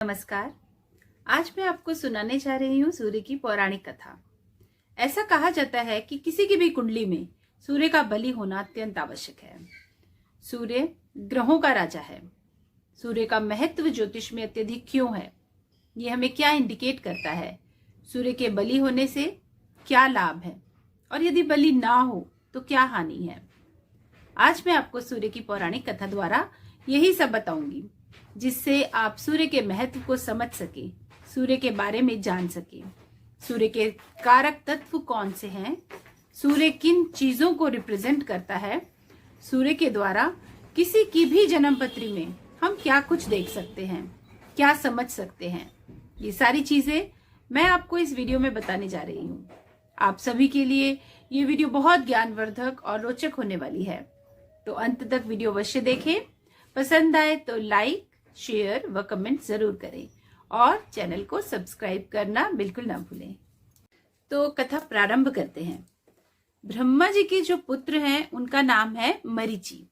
नमस्कार। आज मैं आपको सुनाने जा रही हूँ सूर्य की पौराणिक कथा। ऐसा कहा जाता है कि किसी की भी कुंडली में सूर्य का बलि होना अत्यंत आवश्यक है। सूर्य ग्रहों का राजा है। सूर्य का महत्व ज्योतिष में अत्यधिक क्यों है, ये हमें क्या इंडिकेट करता है, सूर्य के बलि होने से क्या लाभ है और यदि बलि ना हो तो क्या हानि है। आज मैं आपको सूर्य की पौराणिक कथा द्वारा यही सब बताऊंगी, जिससे आप सूर्य के महत्व को समझ सके, सूर्य के बारे में जान सके। सूर्य के कारक तत्व कौन से हैं, सूर्य किन चीजों को रिप्रेजेंट करता है, सूर्य के द्वारा किसी की भी जन्म पत्री में हम क्या कुछ देख सकते हैं, क्या समझ सकते हैं, ये सारी चीजें मैं आपको इस वीडियो में बताने जा रही हूँ। आप सभी के लिए ये वीडियो बहुत ज्ञानवर्धक और रोचक होने वाली है, तो अंत तक वीडियो अवश्य देखें। पसंद आए तो लाइक, शेयर व कमेंट जरूर करें और चैनल को सब्सक्राइब करना बिल्कुल ना भूलें। तो कथा प्रारंभ करते हैं। ब्रह्मा जी के जो पुत्र हैं उनका नाम है मरीचि,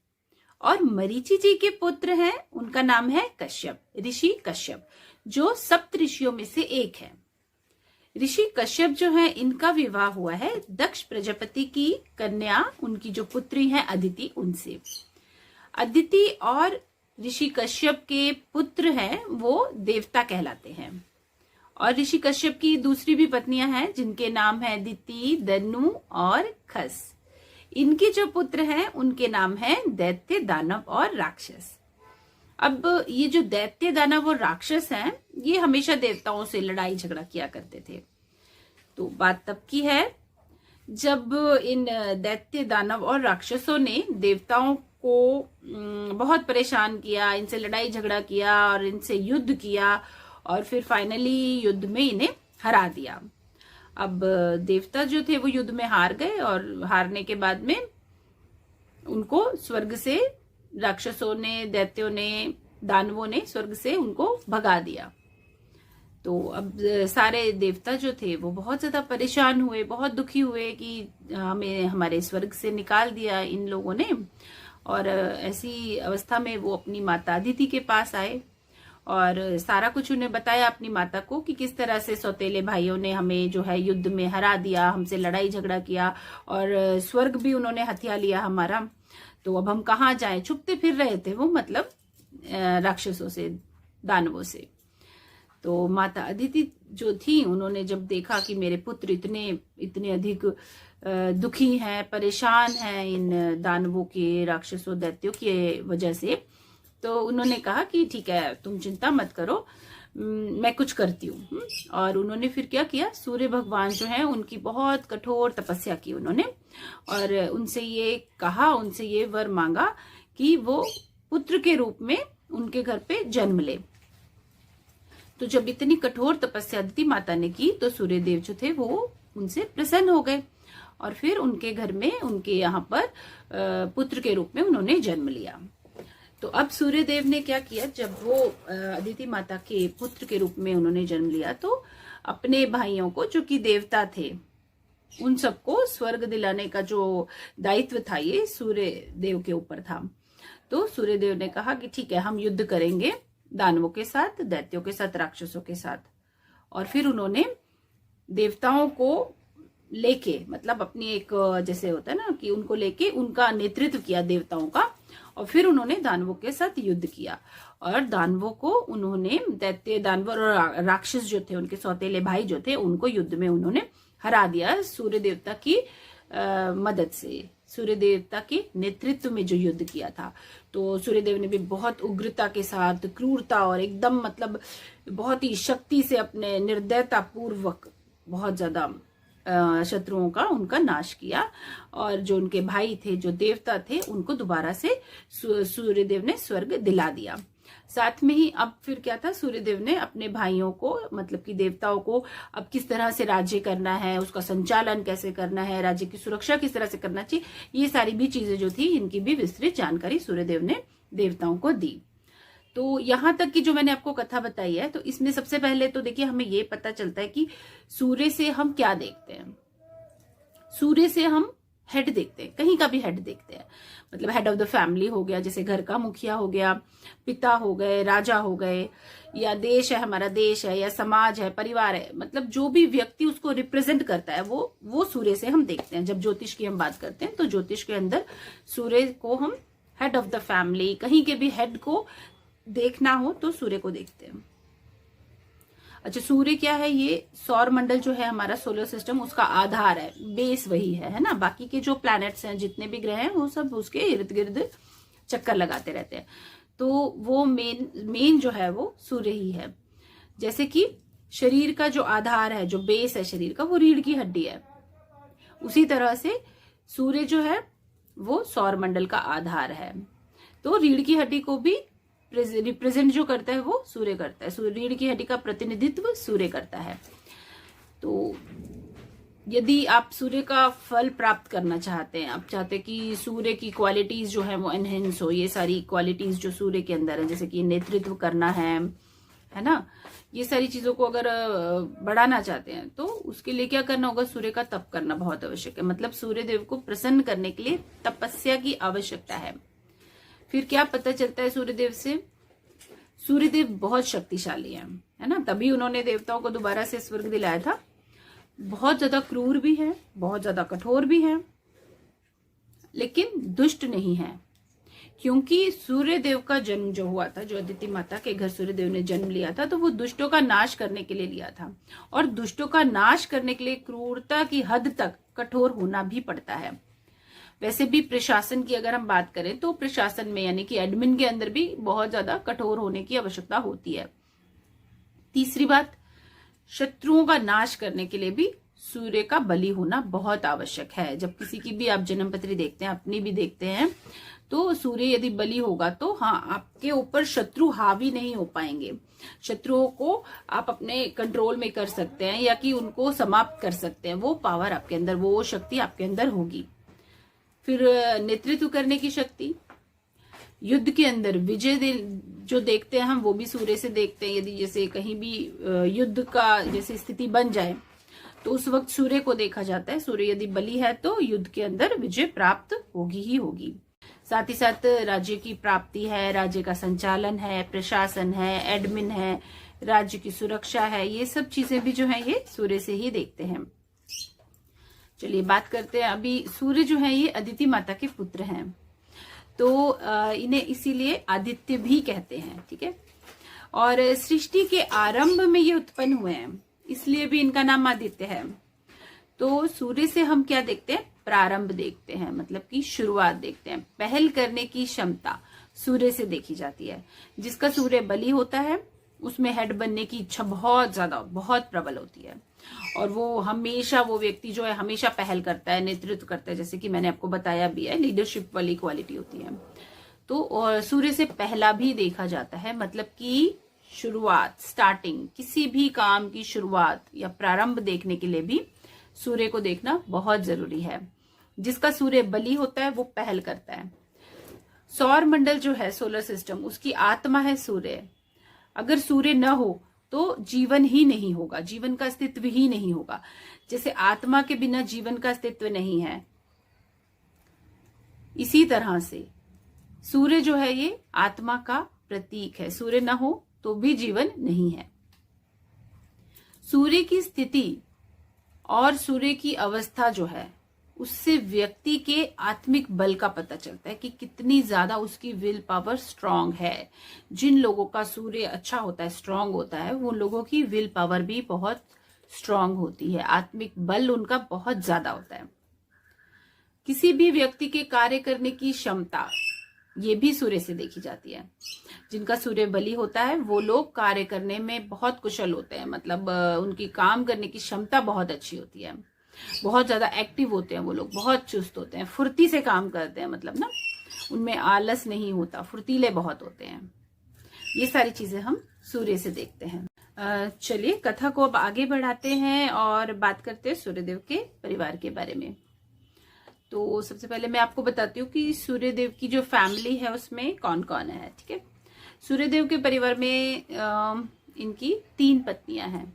और मरीचि जी के पुत्र हैं उनका नाम है कश्यप, ऋषि कश्यप, जो सप्त ऋषियों में से एक है। ऋषि कश्यप जो है, इनका विवाह हुआ है दक्ष प्रजापति की कन्या, उनकी जो पुत्री है अदिति, उनसे। अदिति और ऋषि कश्यप के पुत्र हैं वो देवता कहलाते हैं। और ऋषि कश्यप की दूसरी भी पत्नियां हैं जिनके नाम है दिति, दनु और खस। इनके जो पुत्र हैं उनके नाम है दैत्य, दानव और राक्षस। अब ये जो दैत्य, दानव और राक्षस हैं, ये हमेशा देवताओं से लड़ाई झगड़ा किया करते थे। तो बात तब की है जब इन दैत्य, दानव और राक्षसों ने देवताओं को बहुत परेशान किया, इनसे लड़ाई झगड़ा किया और इनसे युद्ध किया, और फिर फाइनली युद्ध में इन्हें हरा दिया। अब देवता जो थे वो युद्ध में हार गए, और हारने के बाद में उनको स्वर्ग से राक्षसों ने, दैत्यों ने, दानवों ने स्वर्ग से उनको भगा दिया। तो अब सारे देवता जो थे वो बहुत ज्यादा परेशान हुए, बहुत दुखी हुए कि हमें हमारे स्वर्ग से निकाल दिया इन लोगों ने। और ऐसी अवस्था में वो अपनी माता अदिति के पास आए और सारा कुछ उन्हें बताया अपनी माता को कि किस तरह से सौतेले भाइयों ने हमें जो है युद्ध में हरा दिया, हमसे लड़ाई झगड़ा किया और स्वर्ग भी उन्होंने हथिया लिया हमारा। तो अब हम कहाँ जाएं। छुपते फिर रहे थे वो, मतलब राक्षसों से, दानवों से। तो माता अदिति जो थी, उन्होंने जब देखा कि मेरे पुत्र इतने अधिक दुखी हैं, परेशान हैं इन दानवों के, राक्षसों, दैत्यों की वजह से, तो उन्होंने कहा कि ठीक है, तुम चिंता मत करो, मैं कुछ करती हूँ। और उन्होंने फिर क्या किया, सूर्य भगवान जो है उनकी बहुत कठोर तपस्या की उन्होंने, और उनसे ये कहा, उनसे ये वर मांगा कि वो पुत्र के रूप में उनके घर पे जन्म ले। तो जब इतनी कठोर तपस्या अदिति माता ने की तो सूर्यदेव जो थे वो उनसे प्रसन्न हो गए, और फिर उनके घर में, उनके यहाँ पर पुत्र के रूप में उन्होंने जन्म लिया। तो अब सूर्यदेव ने क्या किया, जब वो अदिति माता के पुत्र के रूप में उन्होंने जन्म लिया, तो अपने भाइयों को, जो कि देवता थे, उन सबको स्वर्ग दिलाने का जो दायित्व था ये सूर्यदेव के ऊपर था। तो सूर्यदेव ने कहा कि ठीक है, हम युद्ध करेंगे दानवों के साथ, दैत्यों के साथ, राक्षसों के साथ। और फिर उन्होंने देवताओं को लेके, मतलब अपनी एक, जैसे होता है ना कि उनको लेके उनका नेतृत्व किया देवताओं का, और फिर उन्होंने दानवों के साथ युद्ध किया। और दानवों को उन्होंने, दैत्य, दानव और राक्षस जो थे, उनके सौतेले भाई जो थे, उनको युद्ध में उन्होंने हरा दिया सूर्य देवता की मदद से, सूर्य देवता के नेतृत्व में जो युद्ध किया था। तो सूर्यदेव ने भी बहुत उग्रता के साथ, क्रूरता और एकदम मतलब बहुत ही शक्ति से, अपने निर्दयता पूर्वक बहुत ज्यादा शत्रुओं का उनका नाश किया, और जो उनके भाई थे, जो देवता थे, उनको दोबारा से सूर्यदेव ने स्वर्ग दिला दिया। साथ में ही अब फिर क्या था, सूर्यदेव ने अपने भाइयों को, मतलब कि देवताओं को, अब किस तरह से राज्य करना है, उसका संचालन कैसे करना है, राज्य की सुरक्षा किस तरह से करना चाहिए, ये सारी भी चीजें जो थी, इनकी भी विस्तृत जानकारी सूर्यदेव ने देवताओं को दी। तो यहां तक कि जो मैंने आपको कथा बताई है, तो इसमें सबसे पहले तो देखिए हमें ये पता चलता है कि सूर्य से हम क्या देखते हैं। सूर्य से हम हेड देखते हैं, कहीं का भी हेड देखते हैं। मतलब हेड ऑफ द फैमिली हो गया, जैसे घर का मुखिया हो गया, पिता हो गए, राजा हो गए, या देश है, हमारा देश है, या समाज है, परिवार है, मतलब जो भी व्यक्ति उसको रिप्रेजेंट करता है वो सूर्य से हम देखते हैं। जब ज्योतिष की हम बात करते हैं तो ज्योतिष के अंदर सूर्य को हम हेड ऑफ द फैमिली, कहीं के भी हेड को देखना हो तो सूर्य को देखते हैं। अच्छा, सूर्य क्या है? ये सौर मंडल जो है हमारा सोलर सिस्टम, उसका आधार है, बेस वही है ना। बाकी के जो प्लैनेट्स हैं, जितने भी ग्रह हैं, वो सब उसके इर्द गिर्द चक्कर लगाते रहते हैं। तो वो मेन जो है वो सूर्य ही है। जैसे कि शरीर का जो आधार है, जो बेस है शरीर का, वो रीढ़ की हड्डी है। उसी तरह से सूर्य जो है वो सौर मंडल का आधार है। तो रीढ़ की हड्डी को भी रिप्रेजेंट जो करता है वो सूर्य करता है। रीढ़ की हड्डी का प्रतिनिधित्व सूर्य करता है। तो यदि आप सूर्य का फल प्राप्त करना चाहते हैं, आप चाहते हैं कि सूर्य की क्वालिटीज जो है वो एनहेंस हो, ये सारी क्वालिटीज जो सूर्य के अंदर है, जैसे कि नेतृत्व करना है ना, ये सारी चीजों को अगर बढ़ाना चाहते हैं तो उसके लिए क्या करना होगा? सूर्य का तप करना बहुत आवश्यक है। मतलब सूर्य देव को प्रसन्न करने के लिए तपस्या की आवश्यकता है। फिर क्या पता चलता है सूर्यदेव से? सूर्यदेव बहुत शक्तिशाली है ना, तभी उन्होंने देवताओं को दोबारा से स्वर्ग दिलाया था। बहुत ज्यादा क्रूर भी है, बहुत ज्यादा कठोर भी है, लेकिन दुष्ट नहीं है। क्योंकि सूर्यदेव का जन्म जो हुआ था, जो अदिति माता के घर सूर्यदेव ने जन्म लिया था, तो वो दुष्टों का नाश करने के लिए लिया था। और दुष्टों का नाश करने के लिए क्रूरता की हद तक कठोर होना भी पड़ता है। वैसे भी प्रशासन की अगर हम बात करें तो प्रशासन में, यानी कि एडमिन के अंदर भी बहुत ज्यादा कठोर होने की आवश्यकता होती है। तीसरी बात, शत्रुओं का नाश करने के लिए भी सूर्य का बलि होना बहुत आवश्यक है। जब किसी की भी आप जन्मपत्री देखते हैं, अपनी भी देखते हैं, तो सूर्य यदि बलि होगा तो हाँ, आपके ऊपर शत्रु हावी नहीं हो पाएंगे। शत्रुओं को आप अपने कंट्रोल में कर सकते हैं, या कि उनको समाप्त कर सकते हैं। वो पावर आपके अंदर, वो शक्ति आपके अंदर होगी। फिर नेतृत्व करने की शक्ति, युद्ध के अंदर विजय जो देखते हैं हम, वो भी सूर्य से देखते हैं। यदि जैसे कहीं भी युद्ध का जैसे स्थिति बन जाए तो उस वक्त सूर्य को देखा जाता है। सूर्य यदि बलि है तो युद्ध के अंदर विजय प्राप्त होगी ही होगी। साथ ही साथ राज्य की प्राप्ति है, राज्य का संचालन है, प्रशासन है, एडमिन है, राज्य की सुरक्षा है, ये सब चीजें भी जो है ये सूर्य से ही देखते हैं। चलिए बात करते हैं अभी। सूर्य जो है ये अदिति माता के पुत्र हैं, तो इन्हें इसीलिए आदित्य भी कहते हैं, ठीक है। और सृष्टि के आरंभ में ये उत्पन्न हुए हैं, इसलिए भी इनका नाम आदित्य है। तो सूर्य से हम क्या देखते हैं? प्रारंभ देखते हैं, मतलब कि शुरुआत देखते हैं। पहल करने की क्षमता सूर्य से देखी जाती है। जिसका सूर्य बलि होता है उसमें हेड बनने की इच्छा बहुत ज्यादा, बहुत प्रबल होती है। और वो हमेशा, वो व्यक्ति जो है हमेशा पहल करता है, नेतृत्व करता है, जैसे कि मैंने आपको बताया भी है, लीडरशिप वाली क्वालिटी होती है। तो और सूर्य से पहला भी देखा जाता है, मतलब कि शुरुआत, स्टार्टिंग, किसी भी काम की शुरुआत या प्रारंभ देखने के लिए भी सूर्य को देखना बहुत जरूरी है। जिसका सूर्य बलि होता है वो पहल करता है। सौर मंडल जो है, सोलर सिस्टम, उसकी आत्मा है सूर्य। अगर सूर्य न हो तो जीवन ही नहीं होगा, जीवन का अस्तित्व ही नहीं होगा। जैसे आत्मा के बिना जीवन का अस्तित्व नहीं है, इसी तरह से सूर्य जो है ये आत्मा का प्रतीक है। सूर्य न हो तो भी जीवन नहीं है। सूर्य की स्थिति और सूर्य की अवस्था जो है, उससे व्यक्ति के आत्मिक बल का पता चलता है कि कितनी ज्यादा उसकी विल पावर स्ट्रांग है। जिन लोगों का सूर्य अच्छा होता है, स्ट्रांग होता है, वो लोगों की विल पावर भी बहुत स्ट्रांग होती है, आत्मिक बल उनका बहुत ज्यादा होता है। किसी भी व्यक्ति के कार्य करने की क्षमता, ये भी सूर्य से देखी जाती है। जिनका सूर्य बलि होता है वो लोग कार्य करने में बहुत कुशल होते हैं, मतलब उनकी काम करने की क्षमता बहुत अच्छी होती है, बहुत ज्यादा एक्टिव होते हैं वो लोग, बहुत चुस्त होते हैं, फुर्ती से काम करते हैं, मतलब ना उनमें आलस नहीं होता, फुर्तीले बहुत होते हैं। ये सारी चीजें हम सूर्य से देखते हैं। चलिए कथा को अब आगे बढ़ाते हैं और बात करते हैं सूर्यदेव के परिवार के बारे में। तो सबसे पहले मैं आपको बताती हूँ कि सूर्यदेव की जो फैमिली है उसमें कौन कौन है, ठीक है। सूर्यदेव के परिवार में इनकी 3 पत्नियां हैं।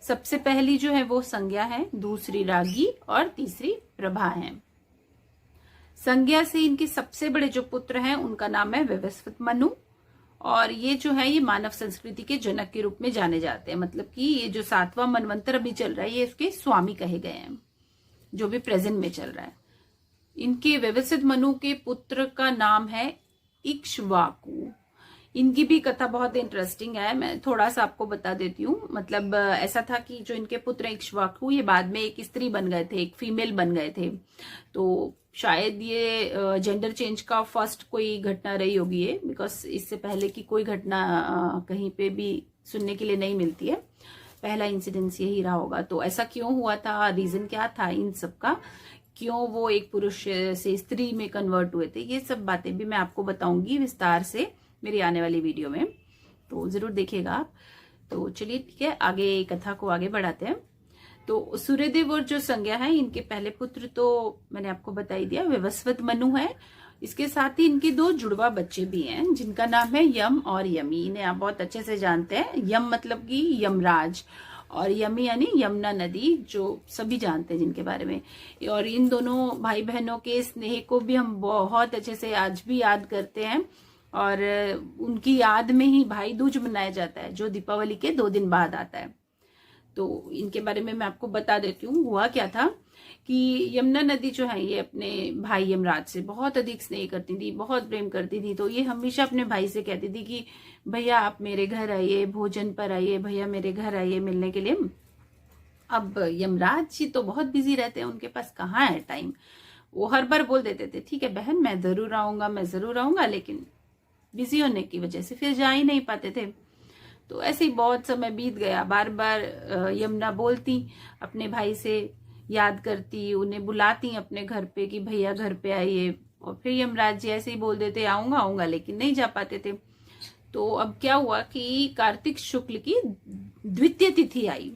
सबसे पहली जो है वो संज्ञा है, दूसरी रागी और तीसरी प्रभा है। संज्ञा से इनके सबसे बड़े जो पुत्र हैं उनका नाम है विवस्वत मनु, और ये जो है ये मानव संस्कृति के जनक के रूप में जाने जाते हैं। मतलब कि ये जो 7वां मनवंतर अभी चल रहा है ये इसके स्वामी कहे गए हैं, जो भी प्रेजेंट में चल रहा है। इनके विवस्वत मनु के पुत्र का नाम है इक्ष्वाकु। इनकी भी कथा बहुत इंटरेस्टिंग है, मैं थोड़ा सा आपको बता देती हूँ। मतलब ऐसा था कि जो इनके पुत्र इक्ष्वाकु ये बाद में एक स्त्री बन गए थे, एक फीमेल बन गए थे। तो शायद ये जेंडर चेंज का फर्स्ट कोई घटना रही होगी ये, बिकॉज इससे पहले की कोई घटना कहीं पे भी सुनने के लिए नहीं मिलती है। पहला इंसिडेंस यही रहा होगा। तो ऐसा क्यों हुआ था, रीजन क्या था इन सब का, क्यों वो एक पुरुष से स्त्री में कन्वर्ट हुए थे, ये सब बातें भी मैं आपको बताऊंगी विस्तार से मेरी आने वाली वीडियो में, तो जरूर देखिएगा आप। तो चलिए ठीक है, आगे कथा को आगे बढ़ाते हैं। तो सूर्यदेव और जो संज्ञा है इनके पहले पुत्र तो मैंने आपको बता ही दिया, विवस्वत मनु है। इसके साथ ही इनके 2 जुड़वा बच्चे भी हैं जिनका नाम है यम और यमी। इन्हें आप बहुत अच्छे से जानते हैं। यम मतलब कि यमराज, और यमी यानी यमुना नदी, जो सभी जानते हैं जिनके बारे में। और इन दोनों भाई बहनों के स्नेह को भी हम बहुत अच्छे से आज भी याद करते हैं, और उनकी याद में ही भाई दूज मनाया जाता है, जो दीपावली के 2 दिन बाद आता है। तो इनके बारे में मैं आपको बता देती हूँ। हुआ क्या था कि यमुना नदी जो है ये अपने भाई यमराज से बहुत अधिक स्नेह करती थी, बहुत प्रेम करती थी। तो ये हमेशा अपने भाई से कहती थी कि भैया आप मेरे घर आइए, भोजन पर आइए, भैया मेरे घर आइए मिलने के लिए। अब यमराज जी तो बहुत बिजी रहते हैं, उनके पास कहाँ है टाइम। वो हर बार बोल देते थे ठीक है बहन मैं जरूर आऊंगा, मैं जरूर आऊंगा, लेकिन बिजी होने की वजह से फिर जा ही नहीं पाते थे। तो ऐसे ही बहुत समय बीत गया। बार बार यमुना बोलती अपने भाई से, याद करती, उन्हें बुलाती अपने घर पे कि भैया घर पे आइए, और फिर यमराज जी ऐसे ही बोल देते आऊंगा आऊंगा, लेकिन नहीं जा पाते थे। तो अब क्या हुआ कि कार्तिक शुक्ल की द्वितीय तिथि आई।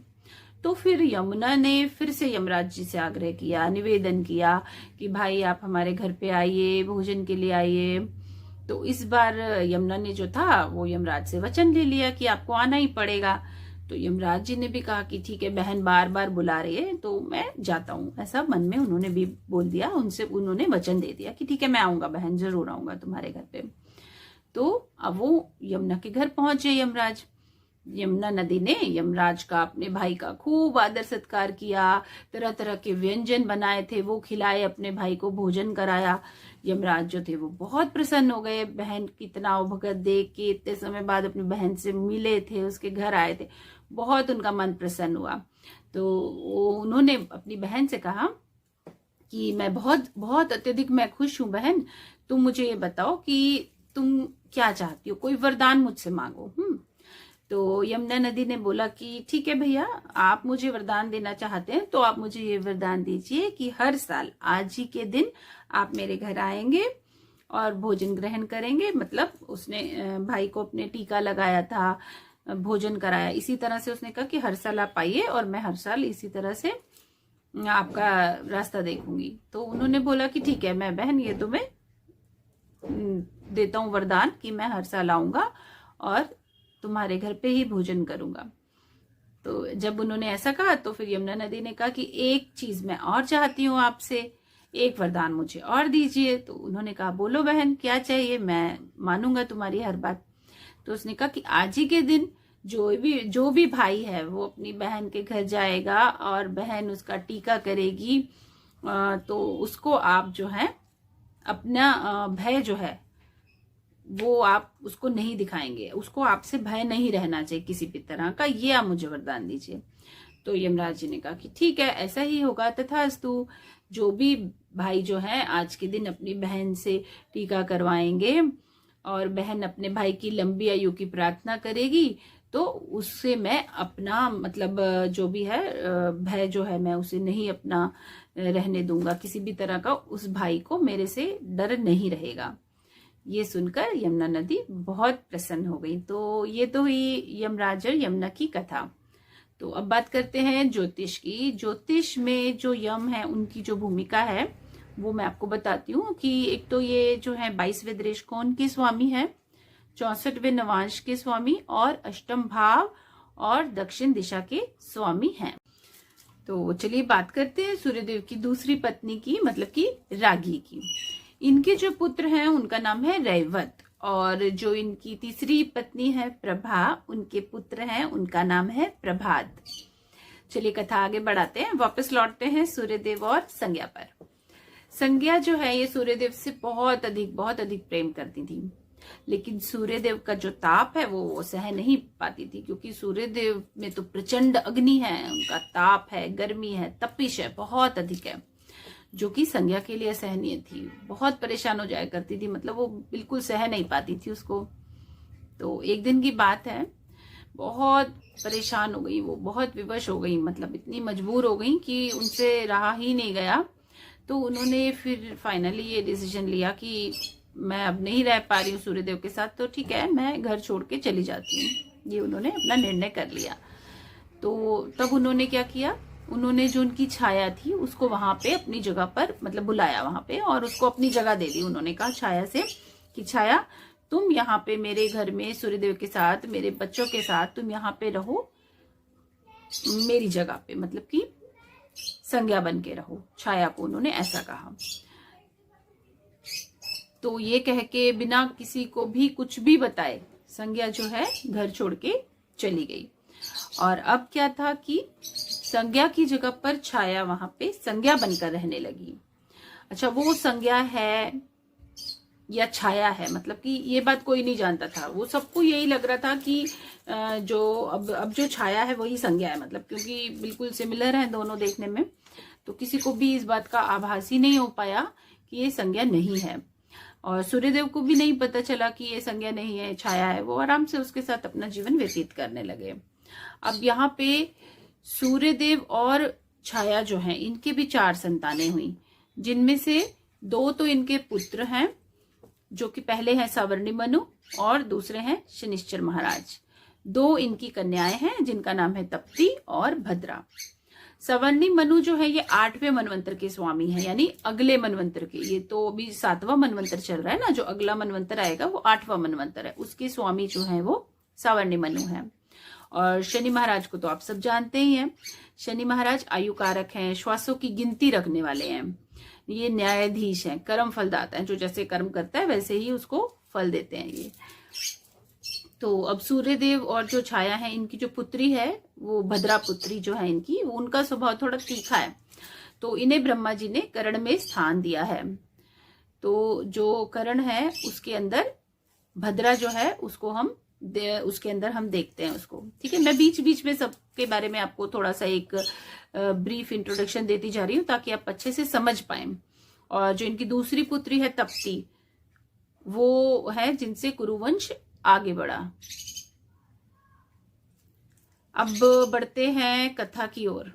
तो फिर यमुना ने फिर से यमराज जी से आग्रह किया, निवेदन किया कि भाई आप हमारे घर पे आइए, भोजन के लिए आइए। तो इस बार यमुना ने जो था वो यमराज से वचन ले लिया कि आपको आना ही पड़ेगा। तो यमराज जी ने भी कहा कि ठीक है बहन बार बार बुला रही है तो मैं जाता हूँ, ऐसा मन में उन्होंने भी बोल दिया। उनसे उन्होंने वचन दे दिया कि ठीक है मैं आऊंगा बहन, जरूर आऊंगा तुम्हारे घर पे। तो अब वो यमुना के घर पहुंचे यमराज। यमुना नदी ने यमराज का, अपने भाई का खूब आदर सत्कार किया, तरह तरह के व्यंजन बनाए थे वो खिलाए, अपने भाई को भोजन कराया। यमराज जो थे वो बहुत प्रसन्न हो गए, बहन कितना भगत देख के, इतने समय बाद अपनी बहन से मिले थे, उसके घर आए थे, बहुत उनका मन प्रसन्न हुआ। तो उन्होंने अपनी बहन से कहा कि मैं बहुत बहुत अत्यधिक मैं खुश हूं बहन, तुम मुझे ये बताओ कि तुम क्या चाहती हो, कोई वरदान मुझसे मांगो। तो यमुना नदी ने बोला कि ठीक है भैया आप मुझे वरदान देना चाहते हैं तो आप मुझे ये वरदान दीजिए कि हर साल आज ही के दिन आप मेरे घर आएंगे और भोजन ग्रहण करेंगे। मतलब उसने भाई को अपने टीका लगाया था, भोजन कराया, इसी तरह से उसने कहा कि हर साल आप आइए और मैं हर साल इसी तरह से आपका रास्ता देखूंगी। तो उन्होंने बोला कि ठीक है मैं बहन ये तुम्हें देता हूँ वरदान कि मैं हर साल आऊंगा और तुम्हारे घर पे ही भोजन करूंगा। तो जब उन्होंने ऐसा कहा तो फिर यमुना नदी ने कहा कि एक चीज मैं और चाहती हूँ आपसे, एक वरदान मुझे और दीजिए। तो उन्होंने कहा बोलो बहन क्या चाहिए, मैं मानूंगा तुम्हारी हर बात। तो उसने कहा कि आज ही के दिन जो भी भाई है वो अपनी बहन के घर जाएगा और बहन उसका टीका करेगी, तो उसको आप जो है अपना भय जो है वो आप उसको नहीं दिखाएंगे, उसको आपसे भय नहीं रहना चाहिए किसी भी तरह का, ये आप मुझे वरदान दीजिए। तो यमराज जी ने कहा कि ठीक है ऐसा ही होगा, तथास्तु। जो भी भाई जो है आज के दिन अपनी बहन से टीका करवाएंगे और बहन अपने भाई की लंबी आयु की प्रार्थना करेगी तो उससे मैं अपना मतलब जो भी है भय जो है मैं उसे नहीं अपना रहने दूंगा, किसी भी तरह का उस भाई को मेरे से डर नहीं रहेगा। ये सुनकर यमुना नदी बहुत प्रसन्न हो गई। तो ये तो हुई यमराज और यमुना की कथा। तो अब बात करते हैं ज्योतिष की। ज्योतिष में जो यम है उनकी जो भूमिका है वो मैं आपको बताती हूँ कि एक तो ये जो है 22वें दृष्टिकोण के स्वामी है, 64वें नवांश के स्वामी और अष्टम भाव और दक्षिण दिशा के स्वामी हैं। तो चलिए बात करते हैं सूर्यदेव की दूसरी पत्नी की, मतलब कि रागी की। इनके जो पुत्र हैं उनका नाम है रैवत, और जो इनकी तीसरी पत्नी है प्रभा, उनके पुत्र हैं, उनका नाम है प्रभात। चलिए कथा आगे बढ़ाते हैं, वापस लौटते हैं सूर्यदेव और संज्ञा पर। संज्ञा जो है ये सूर्यदेव से बहुत अधिक प्रेम करती थी, लेकिन सूर्यदेव का जो ताप है वो सह नहीं पाती थी, क्योंकि सूर्यदेव में तो प्रचंड अग्नि है, उनका ताप है, गर्मी है, तपिश है, बहुत अधिक है, जो कि संज्ञा के लिए असहनीय थी। बहुत परेशान हो जाया करती थी, मतलब वो बिल्कुल सह नहीं पाती थी उसको। तो एक दिन की बात है, बहुत परेशान हो गई वो, बहुत विवश हो गई, मतलब इतनी मजबूर हो गई कि उनसे रहा ही नहीं गया। तो उन्होंने फिर फाइनली ये डिसीजन लिया कि मैं अब नहीं रह पा रही हूँ सूर्यदेव के साथ, तो ठीक है मैं घर छोड़ के चली जाती हूँ। ये उन्होंने अपना निर्णय कर लिया। तो तब उन्होंने क्या किया, उन्होंने जो उनकी छाया थी उसको वहां पे अपनी जगह पर मतलब बुलाया वहां पे, और उसको अपनी जगह दे दी। उन्होंने कहा छाया से कि छाया तुम यहाँ पे मेरे घर में सूर्यदेव के साथ, मेरे बच्चों के साथ तुम यहाँ पे रहो, मेरी जगह पे, मतलब कि संज्ञा बन के रहो। छाया को उन्होंने ऐसा कहा। तो ये कह के बिना किसी को भी कुछ भी बताए संज्ञा जो है घर छोड़ के चली गई। और अब क्या था कि संज्ञा की जगह पर छाया वहां पे संज्ञा बनकर रहने लगी। अच्छा, वो संज्ञा है या छाया है, मतलब कि ये बात कोई नहीं जानता था। वो सबको यही लग रहा था कि जो अब जो छाया है वही संज्ञा है, मतलब क्योंकि बिल्कुल सिमिलर है दोनों देखने में। तो किसी को भी इस बात का आभास ही नहीं हो पाया कि ये संज्ञा नहीं है, और सूर्यदेव को भी नहीं पता चला कि ये संज्ञा नहीं है, छाया है। वो आराम से उसके साथ अपना जीवन व्यतीत करने लगे। अब यहाँ पे सूर्यदेव और छाया जो हैं, इनके भी 4 संतानें हुई, जिनमें से 2 तो इनके पुत्र हैं, जो कि पहले हैं सवर्णी मनु और दूसरे हैं शनिश्चर महाराज। 2 इनकी कन्याएं हैं, जिनका नाम है तप्ती और भद्रा। सवर्णी मनु जो है ये 8वें मनवंतर के स्वामी हैं, यानी अगले मनवंतर के। ये तो अभी 7वां मनवंतर चल रहा है ना, जो अगला मनवंतर आएगा वो 8वां मनवंतर है, उसके स्वामी जो है वो सवर्णी मनु है। और शनि महाराज को तो आप सब जानते ही हैं। शनि महाराज आयु कारक हैं, श्वासों की गिनती रखने वाले हैं, ये न्यायाधीश हैं, कर्म फलदाता हैं, जो जैसे कर्म करता है वैसे ही उसको फल देते हैं ये। तो अब सूर्यदेव और जो छाया है, इनकी जो पुत्री है वो भद्रा पुत्री जो है इनकी, उनका स्वभाव थोड़ा तीखा है। तो इन्हें ब्रह्मा जी ने कर्ण में स्थान दिया है। तो जो कर्ण है उसके अंदर भद्रा जो है उसको उसके अंदर हम देखते हैं उसको। ठीक है, मैं बीच बीच में सबके बारे में आपको थोड़ा सा एक ब्रीफ इंट्रोडक्शन देती जा रही हूँ ताकि आप अच्छे से समझ पाए। और जो इनकी दूसरी पुत्री है तप्ती, वो है जिनसे कुरुवंश आगे बढ़ा। अब बढ़ते हैं कथा की ओर।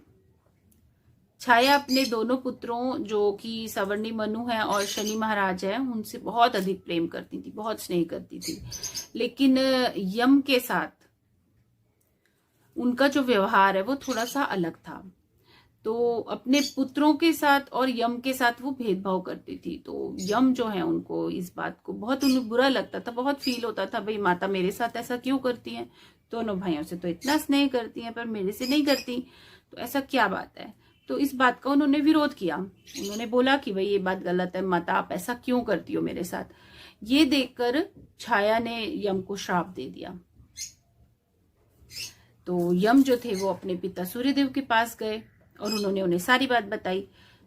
छाया अपने दोनों पुत्रों जो कि सवर्णी मनु है और शनि महाराज है, उनसे बहुत अधिक प्रेम करती थी, बहुत स्नेह करती थी। लेकिन यम के साथ उनका जो व्यवहार है वो थोड़ा सा अलग था। तो अपने पुत्रों के साथ और यम के साथ वो भेदभाव करती थी। तो यम जो है उनको इस बात को बहुत उन्हें बुरा लगता था, बहुत फील होता था, भाई माता मेरे साथ ऐसा क्यों करती हैं, दोनों भाइयों से तो इतना स्नेह करती हैं पर मेरे से नहीं करती, तो ऐसा क्या बात है। तो इस बात का उन्होंने विरोध किया। उन्होंने बोला कि भाई ये बात गलत है माता, आप ऐसा क्यों करती हो मेरे साथ। ये देखकर छाया ने यम को श्राप दे दिया। तो यम जो थे वो अपने पिता सूर्यदेव के पास गए और उन्होंने उन्हें सारी बात बताई।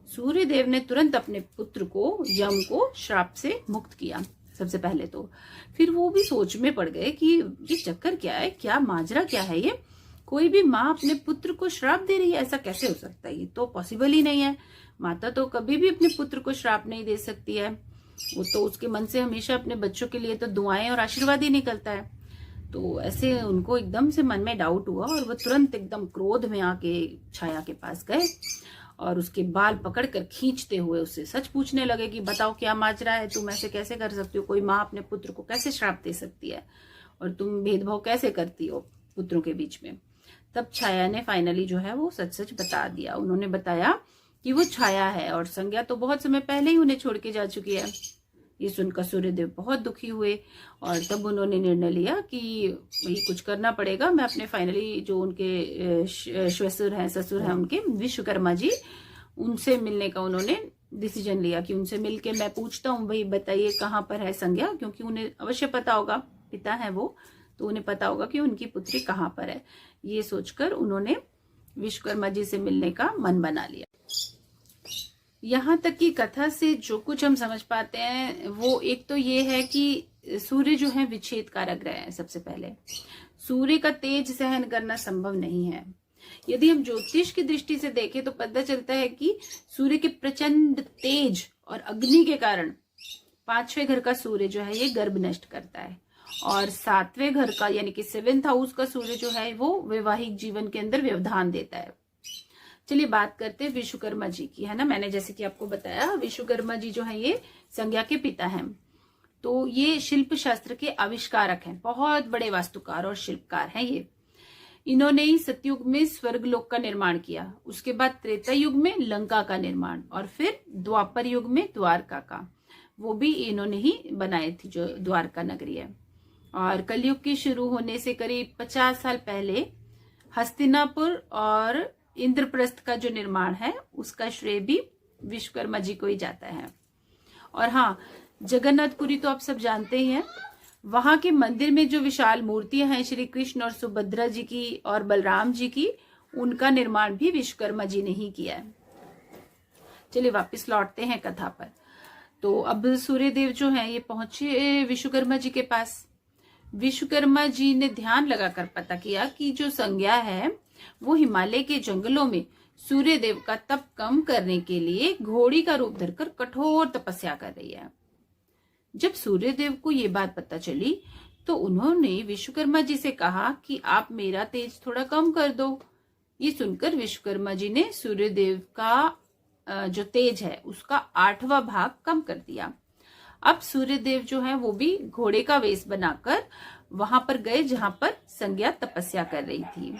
सूर्यदेव ने तुरंत अपने पुत्र को, यम को, श्राप से मुक्त किया सबसे पहले तो। फिर वो भी सोच में पड़ गए कि ये चक्कर क्या है, क्या माजरा क्या है ये, कोई भी माँ अपने पुत्र को श्राप दे रही है, ऐसा कैसे हो सकता है, ये तो पॉसिबल ही नहीं है। माता तो कभी भी अपने पुत्र को श्राप नहीं दे सकती है, वो तो उसके मन से हमेशा अपने बच्चों के लिए तो दुआएं और आशीर्वाद ही निकलता है। तो ऐसे उनको एकदम से मन में डाउट हुआ और वो तुरंत एकदम क्रोध में आके छाया के पास गए और उसके बाल पकड़कर खींचते हुए उससे सच पूछने लगे कि बताओ क्या माजरा है, तुम ऐसे कैसे कर सकती हो, कोई माँ अपने पुत्र को कैसे श्राप दे सकती है और तुम भेदभाव कैसे करती हो पुत्रों के बीच में। तब छाया ने फाइनली जो है वो सच सच बता दिया। उन्होंने बताया कि वो छाया है और संज्ञा तो बहुत समय पहले ही उन्हें छोड़ के जा चुकी है। ये सुनकर सूर्यदेव बहुत दुखी हुए और तब उन्होंने निर्णय लिया कि भाई कुछ करना पड़ेगा। मैं अपने फाइनली जो उनके ससुर हैं उनके विश्वकर्मा जी, उनसे मिलने का उन्होंने डिसीजन लिया कि उनसे मिलके मैं पूछता हूँ भाई बताइए कहाँ पर है संज्ञा, क्योंकि उन्हें अवश्य पता होगा, पिता है वो, तो उन्हें पता होगा कि उनकी पुत्री कहाँ पर है। ये सोचकर उन्होंने विश्वकर्मा जी से मिलने का मन बना लिया। यहाँ तक की कथा से जो कुछ हम समझ पाते हैं वो एक तो ये है कि सूर्य जो है विच्छेद कारक ग्रह है। सबसे पहले सूर्य का तेज सहन करना संभव नहीं है। यदि हम ज्योतिष की दृष्टि से देखें तो पता चलता है कि सूर्य के प्रचंड तेज और अग्नि के कारण 5वें घर का सूर्य जो है ये गर्भ नष्ट करता है, और 7वें घर का यानी कि 7th हाउस का सूर्य जो है वो वैवाहिक जीवन के अंदर व्यवधान देता है। चलिए बात करते हैं विश्वकर्मा जी की, है ना। मैंने जैसे कि आपको बताया विश्वकर्मा जी जो है ये संज्ञा के पिता हैं, तो ये शिल्प शास्त्र के आविष्कारक हैं, बहुत बड़े वास्तुकार और शिल्पकार हैं ये। इन्होंने ही सतयुग में स्वर्गलोक का निर्माण किया, उसके बाद त्रेता युग में लंका का निर्माण, और फिर द्वापर युग में द्वारका का, वो भी इन्होंने ही बनाई थी जो द्वारका नगरी है। और कलयुग के शुरू होने से करीब 50 साल पहले हस्तिनापुर और इंद्रप्रस्थ का जो निर्माण है उसका श्रेय भी विश्वकर्मा जी को ही जाता है। और हाँ, जगन्नाथपुरी तो आप सब जानते ही हैं, वहां के मंदिर में जो विशाल मूर्तियां हैं श्री कृष्ण और सुभद्रा जी की और बलराम जी की, उनका निर्माण भी विश्वकर्मा जी ने ही किया है। चलिए वापस लौटते हैं कथा पर। तो अब सूर्यदेव जो हैं ये पहुंचे विश्वकर्मा जी के पास। विश्वकर्मा जी ने ध्यान लगाकर पता किया कि जो संज्ञा है वो हिमालय के जंगलों में सूर्यदेव का तप कम करने के लिए घोड़ी का रूप धरकर कठोर तपस्या कर रही है। जब सूर्यदेव को ये बात पता चली तो उन्होंने विश्वकर्मा जी से कहा कि आप मेरा तेज थोड़ा कम कर दो। ये सुनकर विश्वकर्मा जी ने सूर्यदेव का जो तेज है उसका 8वां भाग कम कर दिया। अब सूर्यदेव जो है वो भी घोड़े का वेश बनाकर वहां पर गए जहां पर संज्ञा तपस्या कर रही थी।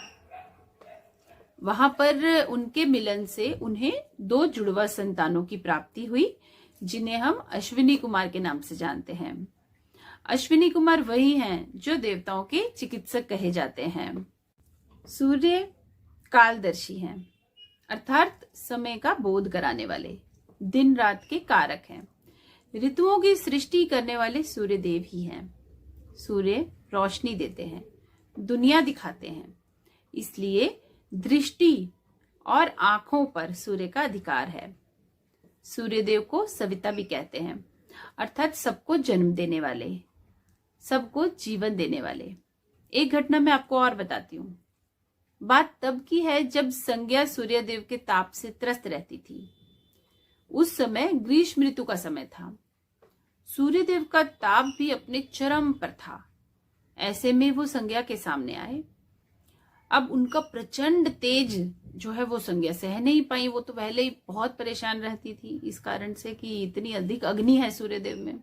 वहां पर उनके मिलन से उन्हें 2 जुड़वा संतानों की प्राप्ति हुई, जिन्हें हम अश्विनी कुमार के नाम से जानते हैं। अश्विनी कुमार वही हैं जो देवताओं के चिकित्सक कहे जाते हैं। सूर्य कालदर्शी हैं, अर्थात समय का बोध कराने वाले, दिन रात के कारक हैं। ऋतुओं की सृष्टि करने वाले सूर्यदेव ही हैं। सूर्य रोशनी देते हैं, दुनिया दिखाते हैं, इसलिए दृष्टि और आंखों पर सूर्य का अधिकार है। सूर्यदेव को सविता भी कहते हैं, अर्थात सबको जन्म देने वाले, सबको जीवन देने वाले। एक घटना मैं आपको और बताती हूँ। बात तब की है जब संज्ञा सूर्यदेव के ताप से त्रस्त रहती थी। उस समय ग्रीष्म ऋतु का समय था, सूर्यदेव का ताप भी अपने चरम पर था। ऐसे में वो संज्ञा के सामने आए। अब उनका प्रचंड तेज जो है वो संज्ञा सह नहीं पाई। वो तो पहले ही बहुत परेशान रहती थी इस कारण से कि इतनी अधिक अग्नि है सूर्यदेव में।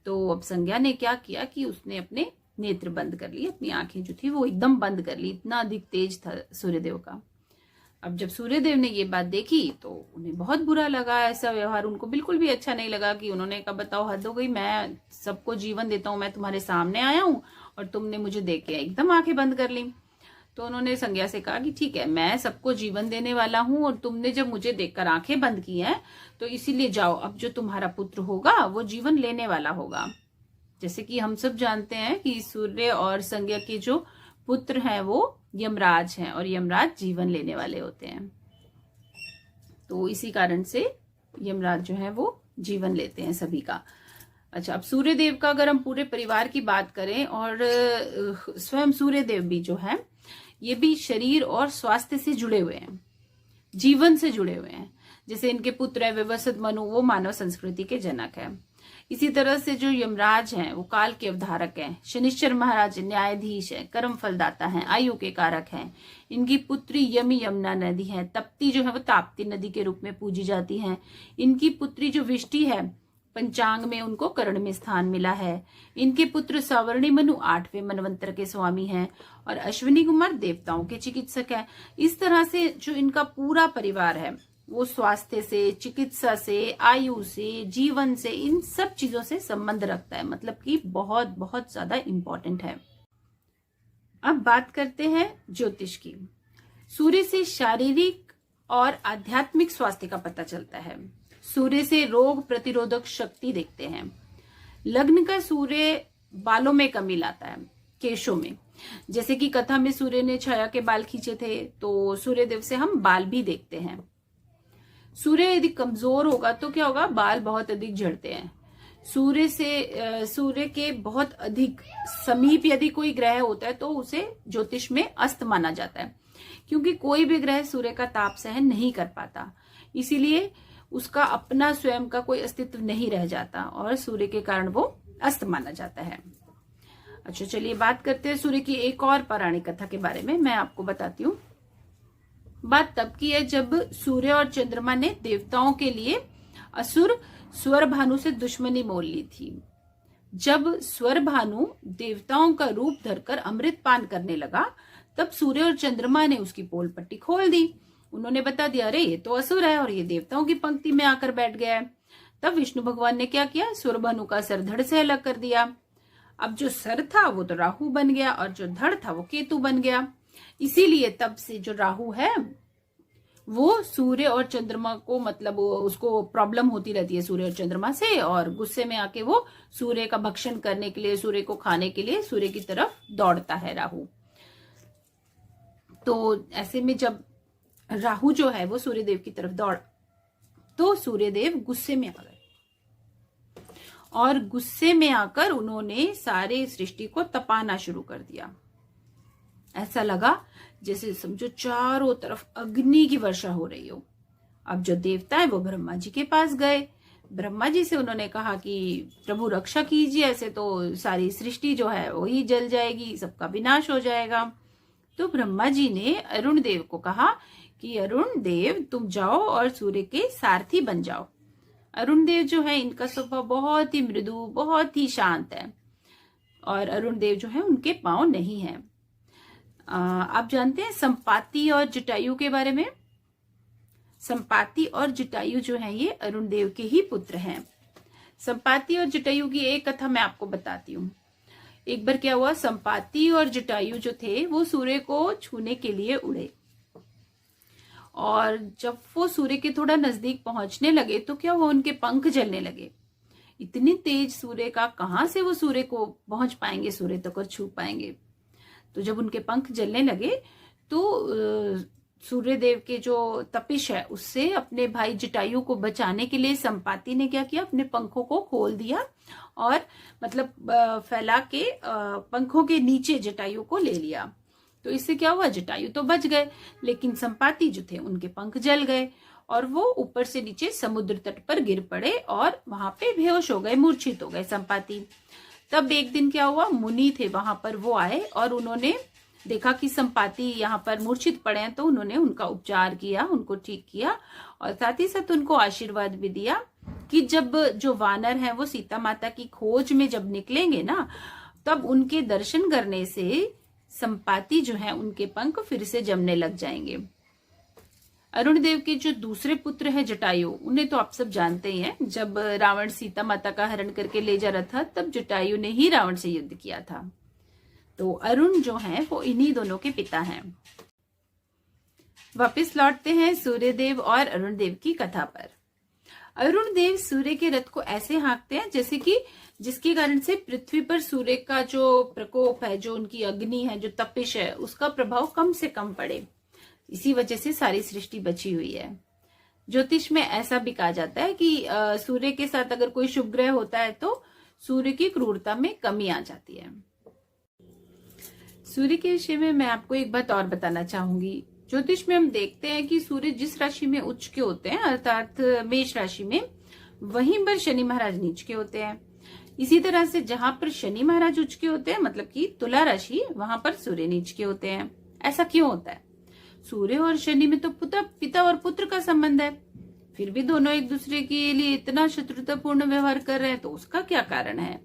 तो अब संज्ञा ने क्या किया कि उसने अपने नेत्र बंद कर लिए, अपनी आंखें जो थी वो एकदम बंद कर ली, इतना अधिक तेज था सूर्यदेव का। अब जब सूर्यदेव ने ये बात देखी तो उन्हें बहुत बुरा लगा। ऐसा व्यवहार उनको बिल्कुल भी अच्छा नहीं लगा कि उन्होंने कहा बताओ हद हो गई, मैं सबको जीवन देता हूँ, मैं तुम्हारे सामने आया हूँ और तुमने मुझे देख के एकदम आंखें बंद कर ली। तो उन्होंने संज्ञा से कहा कि ठीक है, मैं सबको जीवन देने वाला हूं और तुमने जब मुझे देखकर आंखें बंद की हैं तो इसीलिए जाओ, अब जो तुम्हारा पुत्र होगा वो जीवन लेने वाला होगा। जैसे कि हम सब जानते हैं कि सूर्य और संज्ञा के जो पुत्र हैं वो यमराज हैं और यमराज जीवन लेने वाले होते हैं। तो इसी कारण से यमराज जो है वो जीवन लेते हैं सभी का। अच्छा, अब सूर्यदेव का अगर हम पूरे परिवार की बात करें और स्वयं सूर्यदेव भी जो है ये भी शरीर और स्वास्थ्य से जुड़े हुए हैं, जीवन से जुड़े हुए हैं। जैसे इनके पुत्र है व्यवसत मनु, वो मानव संस्कृति के जनक है। इसी तरह से जो यमराज हैं वो काल के अवधारक हैं। शनिश्चर महाराज न्यायाधीश है, कर्म फलदाता हैं, आयु के कारक हैं। इनकी पुत्री यमी यमुना नदी है। तप्ती जो है वो ताप्ती नदी के रूप में पूजी जाती है। इनकी पुत्री जो विष्टि है, पंचांग में उनको कर्ण में स्थान मिला है। इनके पुत्र सावर्णी मनु 8वें मनवंतर के स्वामी हैं और अश्विनी कुमार देवताओं के चिकित्सक हैं। इस तरह से जो इनका पूरा परिवार है वो स्वास्थ्य से, चिकित्सा से, आयु से, जीवन से, इन सब चीजों से संबंध रखता है, मतलब कि बहुत बहुत ज्यादा इंपॉर्टेंट है। अब बात करते हैं ज्योतिष की। सूर्य से शारीरिक और आध्यात्मिक स्वास्थ्य का पता चलता है। सूर्य से रोग प्रतिरोधक शक्ति देखते हैं। लग्न का सूर्य बालों में कमी लाता है, केशों में। जैसे कि कथा में सूर्य ने छाया के बाल खींचे थे, तो सूर्यदेव से हम बाल भी देखते हैं। सूर्य यदि कमजोर होगा तो क्या होगा, बाल बहुत अधिक झड़ते हैं। सूर्य के बहुत अधिक समीप यदि कोई ग्रह होता है तो उसे ज्योतिष में अस्त माना जाता है, क्योंकि कोई भी ग्रह सूर्य का ताप सहन नहीं कर पाता, इसीलिए उसका अपना स्वयं का कोई अस्तित्व नहीं रह जाता और सूर्य के कारण वो अस्त माना जाता है। अच्छा, चलिए बात करते हैं सूर्य की एक और पौराणिक कथा के बारे में। मैं आपको बताती हूँ। बात तब की है जब सूर्य और चंद्रमा ने देवताओं के लिए असुर स्वर भानु से दुश्मनी मोल ली थी। जब स्वर भानु देवताओं का रूप धरकर अमृत पान करने लगा, तब सूर्य और चंद्रमा ने उसकी पोल पट्टी खोल दी। उन्होंने बता दिया, अरे ये तो असुर है और ये देवताओं की पंक्ति में आकर बैठ गया है। तब विष्णु भगवान ने क्या किया, स्वर भानु का सर धड़ से अलग कर दिया। अब जो सर था वो तो राहु बन गया और जो धड़ था वो केतु बन गया। इसीलिए तब से जो राहु है वो सूर्य और चंद्रमा को, मतलब उसको प्रॉब्लम होती रहती है सूर्य और चंद्रमा से, और गुस्से में आके वो सूर्य का भक्षण करने के लिए, सूर्य को खाने के लिए सूर्य की तरफ दौड़ता है राहु। तो ऐसे में जब राहु जो है वो सूर्यदेव की तरफ दौड़, तो सूर्यदेव गुस्से में आ गए और गुस्से में आकर उन्होंने सारे सृष्टि को तपाना शुरू कर दिया। ऐसा लगा जैसे समझो चारों तरफ अग्नि की वर्षा हो रही हो। अब जो देवता है वो ब्रह्मा जी के पास गए। ब्रह्मा जी से उन्होंने कहा कि प्रभु रक्षा कीजिए, ऐसे तो सारी सृष्टि जो है वही जल जाएगी, सबका विनाश हो जाएगा। तो ब्रह्मा जी ने अरुण देव को कहा कि अरुण देव तुम जाओ और सूर्य के सारथी बन जाओ। अरुण देव जो है इनका स्वभाव बहुत ही मृदु, बहुत ही शांत है और अरुण देव जो है उनके पांव नहीं है। आप जानते हैं संपाति और जटायु के बारे में? संपाति और जटायु जो है ये अरुण देव के ही पुत्र हैं। संपाति और जटायु की एक कथा मैं आपको बताती हूँ। एक बार क्या हुआ, संपाति और जटायु जो थे वो सूर्य को छूने के लिए उड़े और जब वो सूर्य के थोड़ा नजदीक पहुंचने लगे तो क्या हुआ, उनके पंख जलने लगे। इतनी तेज सूर्य का, कहां से वो सूर्य को पहुंच पाएंगे, सूर्य तक और छू पाएंगे। तो जब उनके पंख जलने लगे तो सूर्यदेव के जो तपिश है उससे अपने भाई जटायु को बचाने के लिए संपाति ने क्या किया, अपने पंखों को खोल दिया और मतलब फैला के पंखों के नीचे जटायु को ले लिया। तो इससे क्या हुआ, जटायु तो बच गए, लेकिन संपाति जो थे उनके पंख जल गए और वो ऊपर से नीचे समुद्र तट पर गिर पड़े और वहां पे बेहोश हो गए, मूर्छित हो गए संपाति। तब एक दिन क्या हुआ, मुनि थे वहां पर, वो आए और उन्होंने देखा कि संपाति यहाँ पर मूर्छित पड़े हैं, तो उन्होंने उनका उपचार किया, उनको ठीक किया और साथ ही साथ उनको आशीर्वाद भी दिया कि जब जो वानर हैं वो सीता माता की खोज में जब निकलेंगे ना, तब उनके दर्शन करने से संपाति जो है उनके पंख फिर से जमने लग जाएंगे। अरुण देव के जो दूसरे पुत्र हैं जटायु, उन्हें तो आप सब जानते ही हैं। जब रावण सीता माता का हरण करके ले जा रहा था तब जटायु ने ही रावण से युद्ध किया था। तो अरुण जो हैं वो इन्हीं दोनों के पिता हैं। वापस लौटते हैं सूर्यदेव और अरुण देव की कथा पर। अरुण देव सूर्य के रथ को ऐसे हाँकते हैं जैसे कि जिसके कारण से पृथ्वी पर सूर्य का जो प्रकोप है, जो उनकी अग्नि है, जो तपिश है, उसका प्रभाव कम से कम पड़े। इसी वजह से सारी सृष्टि बची हुई है। ज्योतिष में ऐसा भी कहा जाता है कि सूर्य के साथ अगर कोई शुभ ग्रह होता है तो सूर्य की क्रूरता में कमी आ जाती है। सूर्य के विषय में मैं आपको एक बात और बताना चाहूंगी। ज्योतिष में हम देखते हैं कि सूर्य जिस राशि में उच्च के होते हैं, अर्थात मेष राशि में, वहीं पर शनि महाराज नीच के होते हैं। इसी तरह से जहां पर शनि महाराज उच्च के होते हैं, मतलब कि तुला राशि, वहां पर सूर्य नीच के होते हैं। ऐसा क्यों होता है? सूर्य और शनि में तो पिता और पुत्र का संबंध है, फिर भी दोनों एक दूसरे के लिए इतना शत्रुतापूर्ण व्यवहार कर रहे हैं, तो उसका क्या कारण है?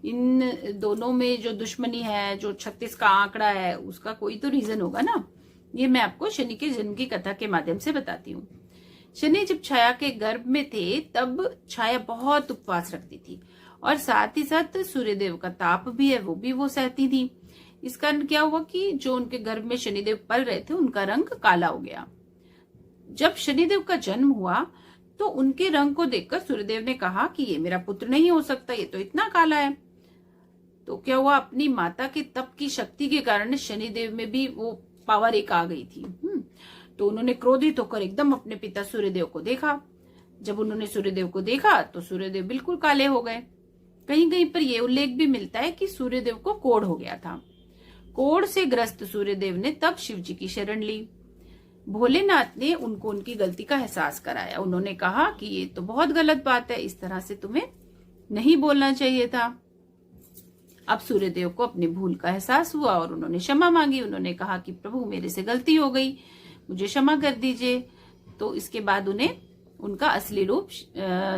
इन दोनों में जो दुश्मनी है, जो 36 का आंकड़ा है, उसका कोई तो रीजन होगा ना। ये मैं आपको शनि के जन्म की कथा के माध्यम से बताती हूँ। शनि जब छाया के गर्भ में थे तब छाया बहुत उपवास रखती थी और साथ ही साथ सूर्यदेव का ताप भी है वो सहती थी। इस कारण क्या हुआ कि जो उनके गर्भ में शनिदेव पल रहे थे उनका रंग काला हो गया। जब शनिदेव का जन्म हुआ तो उनके रंग को देखकर सूर्यदेव ने कहा कि ये मेरा पुत्र नहीं हो सकता, ये तो इतना काला है। तो क्या हुआ, अपनी माता के तप की शक्ति के कारण शनिदेव में भी वो पावर एक आ गई थी। तो उन्होंने क्रोधित होकर एकदम अपने पिता सूर्यदेव को देखा। जब उन्होंने सूर्यदेव को देखा तो सूर्यदेव बिल्कुल काले हो गए। कहीं कहीं पर यह उल्लेख भी मिलता है कि सूर्यदेव को कोढ़ हो गया था। कोढ़ से ग्रस्त सूर्यदेव ने तब शिव जी की शरण ली। भोलेनाथ ने उनको उनकी गलती का एहसास कराया। उन्होंने कहा कि ये तो बहुत गलत बात है, इस तरह से तुम्हें नहीं बोलना चाहिए था। अब सूर्यदेव को अपनी भूल का एहसास हुआ और उन्होंने क्षमा मांगी। उन्होंने कहा कि प्रभु मेरे से गलती हो गई, मुझे क्षमा कर दीजिए। तो इसके बाद उन्हें उनका असली रूप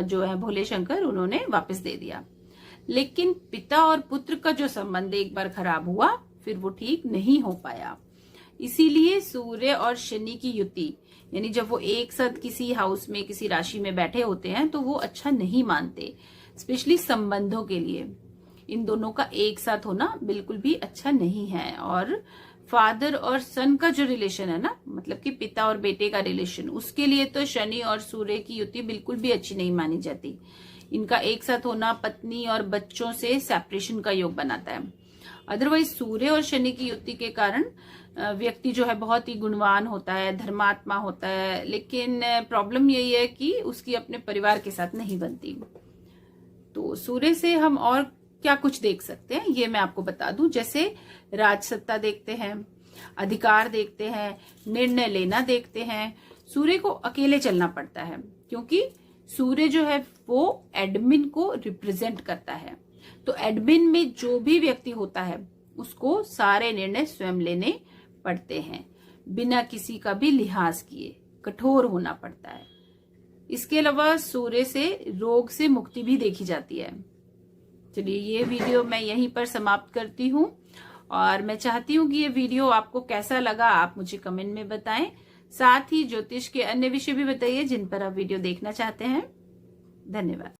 जो है भोले शंकर उन्होंने वापस दे दिया। लेकिन पिता और पुत्र का जो संबंध एक बार खराब हुआ फिर वो ठीक नहीं हो पाया। इसीलिए सूर्य और शनि की युति, यानी जब वो एक साथ किसी हाउस में किसी राशि में बैठे होते हैं तो वो अच्छा नहीं मानते, स्पेशली संबंधों के लिए। इन दोनों का एक साथ होना बिल्कुल भी अच्छा नहीं है। और फादर और सन का जो रिलेशन है ना, मतलब कि पिता और बेटे का रिलेशन, उसके लिए तो शनि और सूर्य की युति बिल्कुल भी अच्छी नहीं मानी जाती। इनका एक साथ होना पत्नी और बच्चों से सेपरेशन का योग बनाता है। अदरवाइज सूर्य और शनि की युति के कारण व्यक्ति जो है बहुत ही गुणवान होता है, धर्मात्मा होता है, लेकिन प्रॉब्लम यही है कि उसकी अपने परिवार के साथ नहीं बनती। तो सूर्य से हम और क्या कुछ देख सकते हैं ये मैं आपको बता दूं। जैसे राजसत्ता देखते हैं, अधिकार देखते हैं, निर्णय लेना देखते हैं। सूर्य को अकेले चलना पड़ता है क्योंकि सूर्य जो है वो एडमिन को रिप्रेजेंट करता है। तो एडमिन में जो भी व्यक्ति होता है उसको सारे निर्णय स्वयं लेने पड़ते हैं, बिना किसी का भी लिहाज किए कठोर होना पड़ता है। इसके अलावा सूर्य से रोग से मुक्ति भी देखी जाती है। चलिए ये वीडियो मैं यहीं पर समाप्त करती हूँ और मैं चाहती हूँ कि ये वीडियो आपको कैसा लगा आप मुझे कमेंट में बताएं। साथ ही ज्योतिष के अन्य विषय भी बताइए जिन पर आप वीडियो देखना चाहते हैं। धन्यवाद।